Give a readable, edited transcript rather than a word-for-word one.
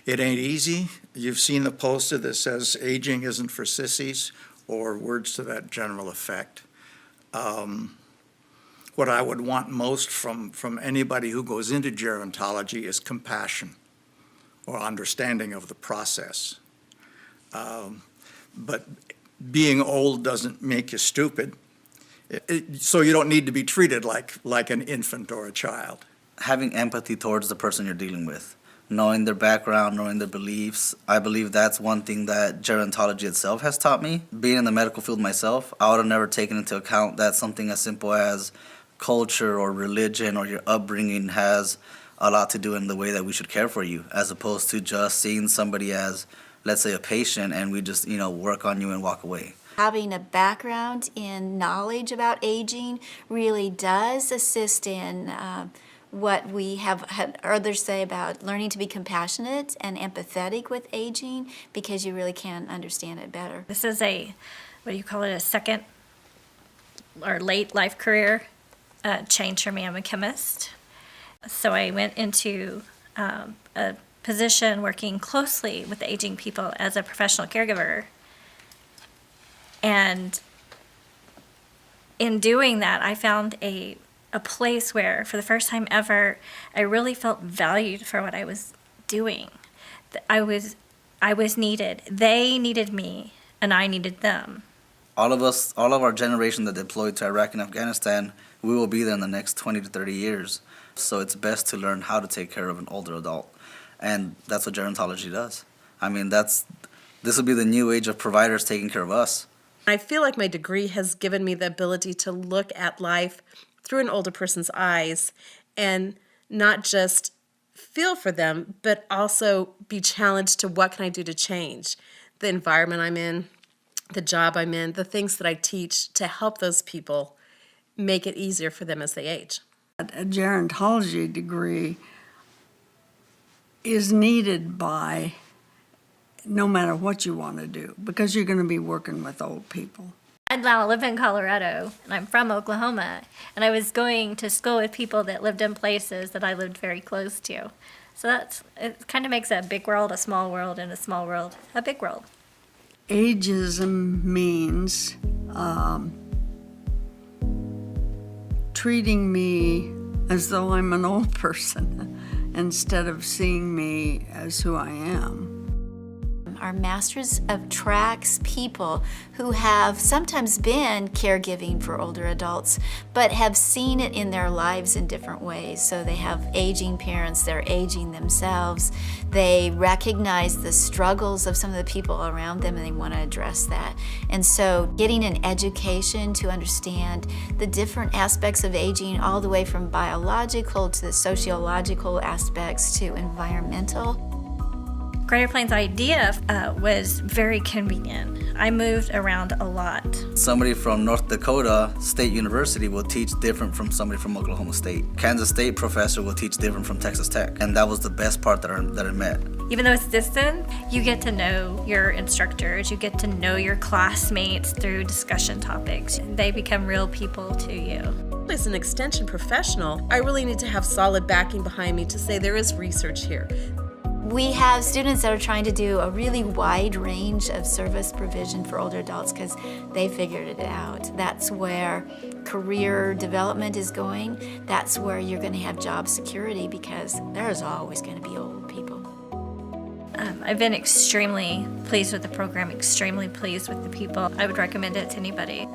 It ain't easy. You've seen the poster that says aging isn't for sissies, or words to that general effect. What I would want most from anybody who goes into gerontology is compassion or understanding of the process. But being old doesn't make you stupid. So you don't need to be treated like an infant or a child. Having empathy towards the person you're dealing with, knowing their background, knowing their beliefs, I believe that's one thing that gerontology itself has taught me. Being in the medical field myself, I would have never taken into account that something as simple as culture or religion or your upbringing has a lot to do in the way that we should care for you, as opposed to just seeing somebody as, let's say, a patient, and we just, work on you and walk away. Having a background in knowledge about aging really does assist in what we have had others say about learning to be compassionate and empathetic with aging, because you really can understand it better. This is a second or late life career change for me. I'm a chemist. So I went into a position working closely with aging people as a professional caregiver. And in doing that, I found a place where, for the first time ever, I really felt valued for what I was doing. I was needed. They needed me, and I needed them. All of our generation that deployed to Iraq and Afghanistan, we will be there in the next 20 to 30 years. So it's best to learn how to take care of an older adult. And that's what gerontology does. I mean, this will be the new age of providers taking care of us. I feel like my degree has given me the ability to look at life through an older person's eyes and not just feel for them, but also be challenged to what can I do to change the environment I'm in, the job I'm in, the things that I teach to help those people make it easier for them as they age. A gerontology degree is needed by no matter what you want to do, because you're going to be working with old people. I now live in Colorado, and I'm from Oklahoma, and I was going to school with people that lived in places that I lived very close to. So it kind of makes a big world a small world, and a small world a big world. Ageism means treating me as though I'm an old person instead of seeing me as who I am. Our masters attracts people who have sometimes been caregiving for older adults, but have seen it in their lives in different ways. So they have aging parents, they're aging themselves, they recognize the struggles of some of the people around them, and they want to address that. And so getting an education to understand the different aspects of aging, all the way from biological to the sociological aspects to environmental. Greater Plains idea was very convenient. I moved around a lot. Somebody from North Dakota State University will teach different from somebody from Oklahoma State. Kansas State professor will teach different from Texas Tech. And that was the best part that I met. Even though it's distant, you get to know your instructors, you get to know your classmates through discussion topics. They become real people to you. As an extension professional, I really need to have solid backing behind me to say there is research here. We have students that are trying to do a really wide range of service provision for older adults because they figured it out. That's where career development is going. That's where you're going to have job security, because there's always going to be old people. I've been extremely pleased with the program, extremely pleased with the people. I would recommend it to anybody.